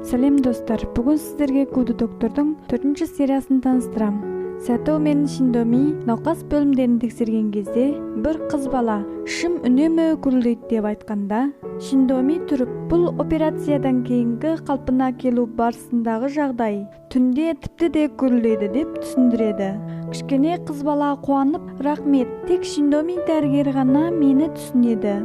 Сәлем достар, бүгін сіздерге Куду доктордың 4-ші сериясын таныстырам. Сато мен Шиндоми науқас бөлімдерін тексерген кезде бір қыз бала шым үнемі гүрілдейді деп айтқанда, Шиндоми тұрып, бұл операциядан кейінгі қалпына келу барысындағы жағдай, түнде тіпті де гүрілдейді деп түсіндіреді. Кішкене қыз бала қуанып, рахмет, тек Шиндоми дәрігер ғана мені түсінеді.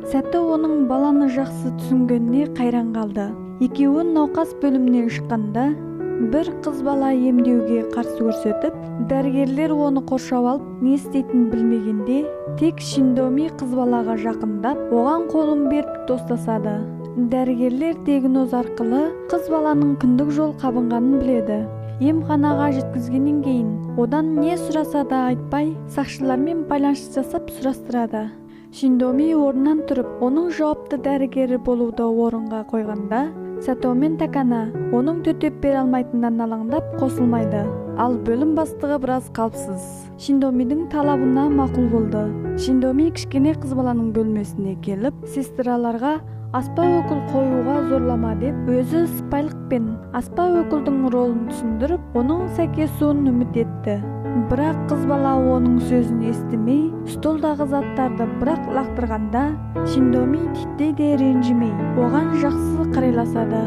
Сато оның баланы жақсы түсінгеніне қайран қалды. Екеуі науқас бөлімінен шыққанда, бір қыз бала емдеуге қарсы көрсетіп, дәрігерлер оны қоршап алып, не істейтінін білмегенде, тек Шиндоми қыз балаға жақындап, оған қолын беріп достасады. Дәрігерлер диагноз арқылы қыз баланың күндік жол қабынғанын біледі. Емханаға жеткізгеннен кейін, одан не сұраса да айтпай, сақшылармен байланыс жасап сұрастырады. Шиндоми орнынан тұрып, оның жауапты дәрігері болуды орынға қойғанда, Сато мен Такана оның төтеп бере алмайтындан алаңдап қосылмайды. Ал бөлім бастығы біраз қалыпсыз. Шиндомидің талабына мақұл болды. Шиндоми кішкене қыз баланың бөлмесіне келіп, сестраларға аспа өкіл қоюға зорлама деп, өзі сыпайылықпен аспа өкілдің ролын түсіндіріп, оның сәйкесуін үміт етті. Бірақ қыз бала оның сөзін естімей, столдағы заттарды бірақ лақтырғанда, Шиндоми титтей де ренжімей, оған жақсы қарайласады.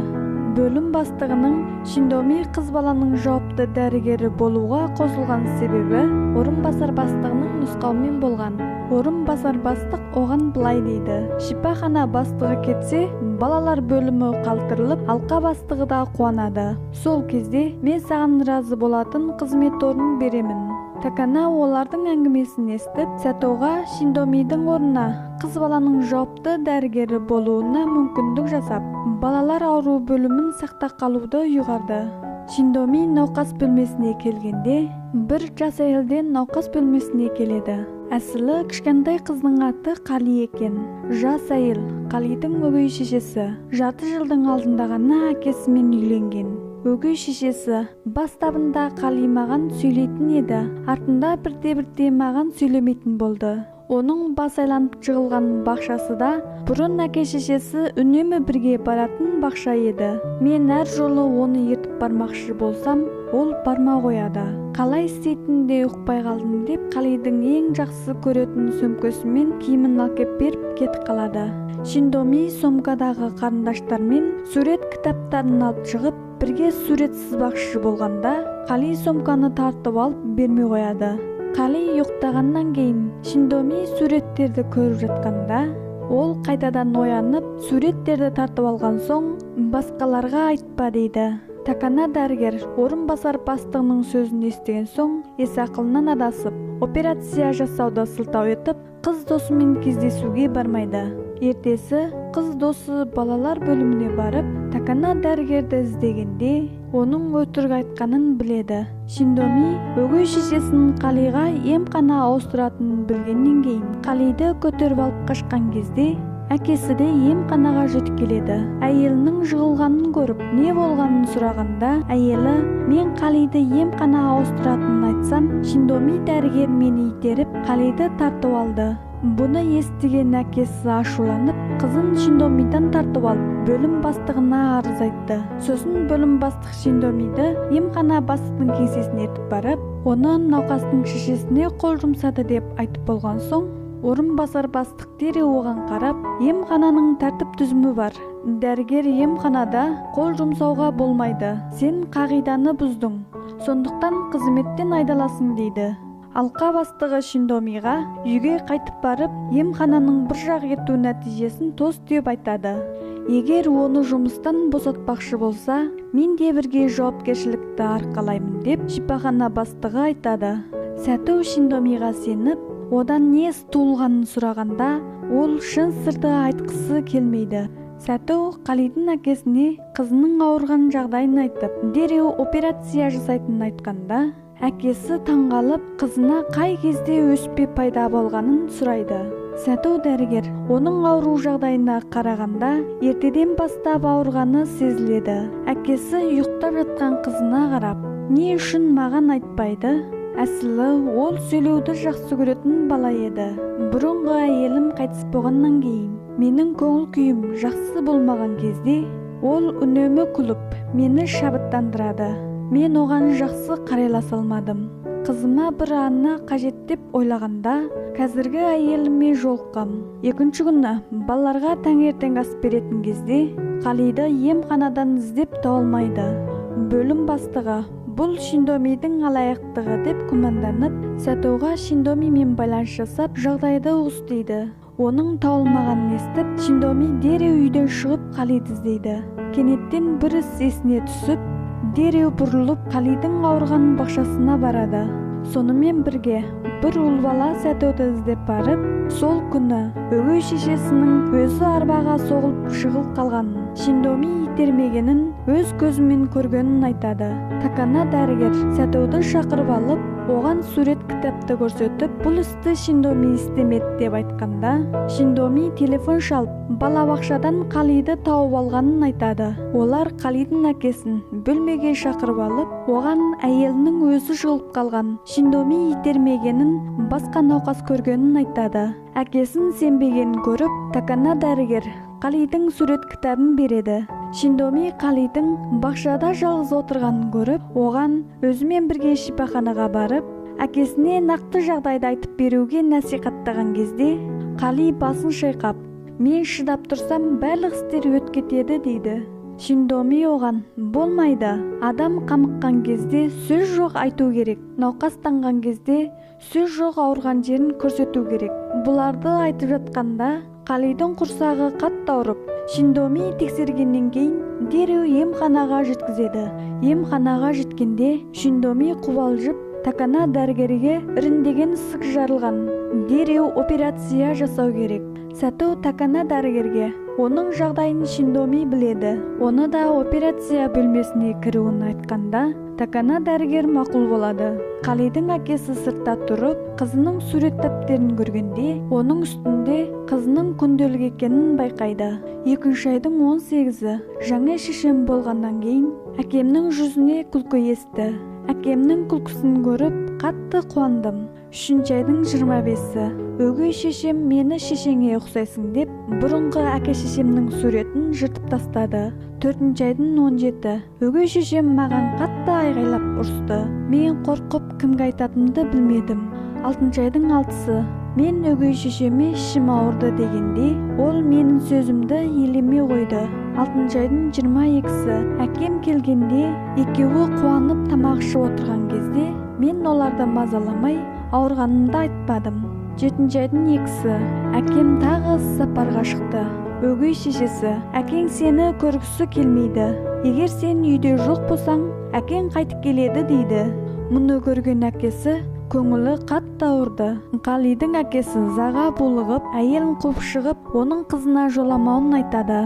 Бөлім бастығының Шиндоми қыз баланың жауапты дәрігері болуға қосылған себебі орынбасар бастығының нұсқауымен болған. Орынбасар бастық оған былай дейді: шипахана бастығы кетсе, балалар бөлімі қалтырылып, алқа бастығы да қуанады. Сол кезде мен саған разы болатын қызмет орнын беремін. Такана олардың әңгімесін естіп, Сатоға Шиндомидің орнына қыз баланың жауапты дәрігері болуына мүмкіндік жасап, балалар ауру бөлімін сақтап қалуды ұйғарды. Шиндоми науқас бөлмесіне келгенде, бір жас әйелден науқас бөлмесіне келеді. Әсілі кішкентай қыздың аты Қали екен. Жас әйел Қалидің өгей шешесі. Жарты жылдың алдында ғана әкесімен үйленген. Өгей шешесі бастабында Қали маған сөйлейтін еді, артында бірте-бірте маған сөйлемейтін болды. Оның бас айланып жығылған бақшасы да бұрын әке шешесі үнемі бірге баратын бақша еді. Мен әр жолы оны ертіп бармақшы болсам, ол барма қояды. Қалай істейтінде ұқпай қалдым деп, Қалидың ең жақсы көретін сөмкесімен киімін алып беріп кетіп қалады. Шиндоми сомкадағы қарындаштармен сурет кітаптарын алып шығып, бірге сурет сызбақшы болғанда, Қали сомканы тартып алып бермей қояды. Қали ұйықтағаннан кейін Шиндоми суреттерді көріп жатқанда, ол қайтадан оянып, суреттерді тартып алған соң, басқаларға айтпа дейді. Такана дәрігер орынбасар бастығының сөзін естіген соң, ес ақылынан адасып, операция жасауды сылтау етіп, қыз досымен кездесуге бармайды. Ертесі қыз досы балалар бөліміне барып, Такана дәрігерді іздегенде, оның өтірік айтқанын біледі. Шиндоми өгей шешесінің Қалиға емхана ауыстыратынын білгеннен кейін, Қалиді көтеріп алып қашқан кезде, әкесі де емханаға жетіп келеді. Әйелінің жығылғанын көріп, не болғанын сұрағанда, әйелі: мен Қалиді емхана ауыстыратынын айтсам, Шиндоми дәрігер мені итеріп, Қалиді тартып алды. Бұны естіген әкесі ашуланып, қызын Шиндомидан тартып алып, бөлім бастығына арыз айтты. Сосын бөлім бастық Шиндомиді емхана бастықтың кеңсесіне ертіп барып, оны науқастың шешесіне қол жұмсады деп айтып болған соң, орынбасар бастық дереу оған қарап, емхананың тәртіп түзімі бар. Дәрігер емханада қол жұмсауға болмайды. Сен қағиданы бұздың. Сондықтан қызметтен айдаласың дейді. Алқа бастығы Шиндомиға үйге қайтып барып, емхананың бір жақ ету нәтижесін тост деп айтады. Егер оны жұмыстан босатпақшы болса, мен де бірге жауапкершілікті арқалаймын деп шипахана бастығы айтады. Сато Шиндомиға сеніп, одан не туылғанын сұрағанда, ол шын сырды айтқысы келмейді. Сато Қалидың әкесіне қызының ауырған жағдайын айтып, дереу операция жасайтынын айтқанда, әкесі таңғалып, қызына қай кезде өспе пайда болғанын сұрайды. Сато дәрігер оның ауру жағдайына қарағанда, ертеден бастап ауырғаны сезіледі. Әкесі ұйықтап жатқан қызына қарап, не үшін маған айтпайды? Әсілі ол сөйлеуді жақсы көретін бала еді. Бұрынғы әйелім қайтыс болғаннан кейін, менің көңіл күйім жақсы болмаған кезде, Ол үнемі күліп, мені шабыттандырады. Мен оған жақсы қарайласа алмадым. Қызыма бір анна қажет деп ойлағанда, қазіргі әйеліме жолыққам. Екінші күні балаларға таңертең ас беретін кезде, Қалиды емханадан іздеп тауылмайды. Бөлім бастығы бұл Шиндомидің алаяқтығы деп күмәнданып, Сәтоға Шиндомимен байланыс жасап, жағдайды ұғыстайды. Оның тауылмағанын естіп, Шиндоми дереу үйден шығып Қалиды іздейді. Кенеттен бір іс есіне түсіп, дереу бұрылып Қалидың ауырған бақшасына барады. Сонымен бірге бір ұл бала Сәтоды іздеп барып, сол күні өгей шешесінің өзі арбаға соғылып шығып қалғанын, Шиндоми итермегенін өз көзімен көргенін айтады. Такана дәрігер Сәтоды шақырып алып, оған сурет кітапты көрсетіп, бұл істі Шиндоми істемеді деп айтқанда, Шиндоми телефон шалып, балабақшадан Қалиды тауып алғанын айтады. Олар Қалидың әкесін бөлмеге шақырып алып, оған әйелінің өзі жығылып қалған, Шиндоми итермегенін, басқа науқас көргенін айтады. Әкесін сенбегенін көріп, Такана дәрігер Қалидың сурет кітабын береді. Шиндоми Қалидың бақшада жалғыз отырғанын көріп, оған өзімен бірге шипаханаға барып, әкесіне нақты жағдайды айтып беруге насихаттаған кезде, Қали басын шайқап, мен шыдап тұрсам барлық істер өтіп кетеді дейді. Шиндоми оған, болмайды, адам қамыққан кезде сөз жоқ айту керек, науқастанған кезде сөз жоқ ауырған жерін көрсету керек. Бұларды айтып жатқанда Қалидың құрсағы қатты ауырып, Шиндоми тексергеннен кейін дереу емханаға жеткізеді. Емханаға жеткенде Шиндоми қобалжып, Такана дәрігерге іріндеген ісік жарылған, дереу операция жасау керек. Сәто Такана дәрігерге оның жағдайын Шиндоми біледі. Оны да операция бөлмесіне кіруін айтқанда, Такана дәрігер мақұл болады. Қалидың әкесі сыртта тұрып, қызының сурет дәптерін көргенде, оның үстінде қызының күнделік екенін байқайды. 2 айдың 18-і жаңа шешем болғаннан кейін әкемнің жүзіне күлкі есті. Әкемнің күлкісін көріп, қатты қуандым. 3 айдың 25-і өгей шешем мені шешеңе ұқсайсың деп, бұрынғы әке шешемнің суретін жыртып тастады. 4 айдың 17-і өгей шешем маған қатты айғайлап ұрысты. Мен қорқып кімге айтатынымды білмедім. 6 айдың 6-сы мен өгей шешеме ішім ауырды дегенде, ол менің сөзімді елеме қойды. 6 айдың 22-сі әкем келгенде, екеуі қуанып тамақ ішіп отырған кезде, мен оларды мазаламай, ауырғанымды айтпадым. 7 айдың 2-сі әкем тағы сапарға шықты. Өгей шешесі, әкең сені көргісі келмейді. Егер сен үйде жоқ болсаң, әкең қайтып келеді дейді. Мұны көрген әкесі көңілі қатты ауырды. Қалидың әкесі заға булығып, әйелін қуып шығып, оның қызына жоламауын айтады.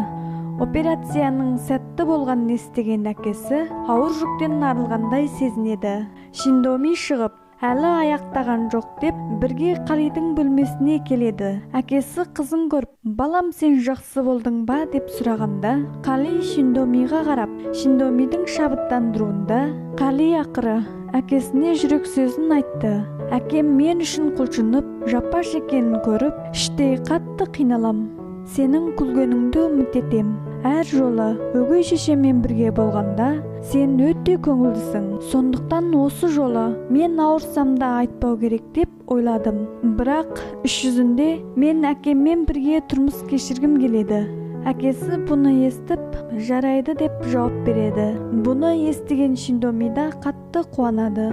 Операцияның сәтті болғанын естіген әкесі ауыр жүктен арылғандай сезінеді. Шиндоми шығып, әлі аяқтаған жоқ деп, бірге Қалидың бөлмесіне келеді. Әкесі қызын көріп, балам сен жақсы болдың ба деп сұрағанда, Қали Шиндомиға қарап, Шиндомидің шабыттандыруында, Қали ақыры әкесіне жүрек сөзін айтты. Әкем мен үшін құлшынып, жапа шеккенін көріп, іштей қатты қиналам. Сенің күлгеніңді үміт етем. Әр жолы өгей шешемен бірге болғанда, сен өте көңілдісің. Сондықтан осы жолы мен ауырсам да айтпау керек деп ойладым. Бірақ іс жүзінде мен әкеммен бірге тұрмыс кешіргім келеді. Әкесі бұны естіп, жарайды деп жауап береді. Бұны естіген Шиндоми да қатты қуанады.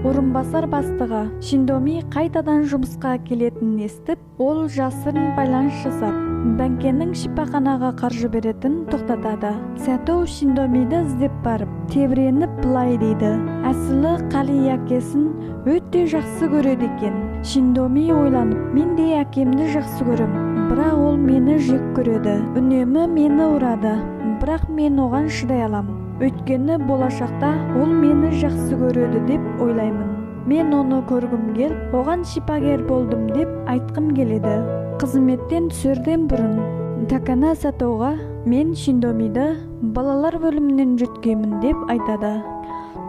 Орынбасар бастығы Шиндоми қайтадан жұмысқа келетінін естіп, ол жасырын байланыс жасап, бәңкенің шипаханаға қаржы беретін тоқтатады. Сәто Шиндомиді іздеп барып, тебіреніп былай дейді. Әсілі Қали әкесін өте жақсы көреді екен. Шиндоми ойланып, мен де әкемді жақсы көрем, бірақ ол мені жек көреді. Үнемі мені ұрады, бірақ мен оған шыдай алам. Өйткені болашақта ол мені жақсы көреді деп ойлаймын. Мен оны көргім келіп, оған шипагер болдым деп айтқым келеді. Қызметтен түсерден бұрын Такана Сәтоға мен Шиндомиді балалар бөлімінен жүткемін деп айтады.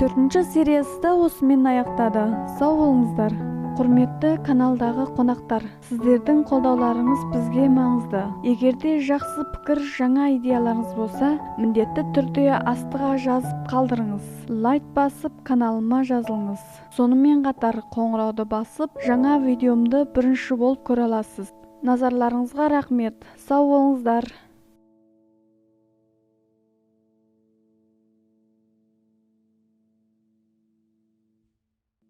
4-ші сериясы да осымен аяқтады. Сау болыңыздар. Құрметті каналдағы қонақтар, сіздердің қолдауларыңыз бізге маңызды. Егерде жақсы пікір, жаңа идеяларыңыз болса, міндетті түрде астыға жазып қалдырыңыз. Лайк басып, каналыма жазылыңыз. Сонымен қатар қоңырауды басып, жаңа видеомды бірінші болып көре аласыз. Назарларыңызға рахмет. Сау болыңыздар.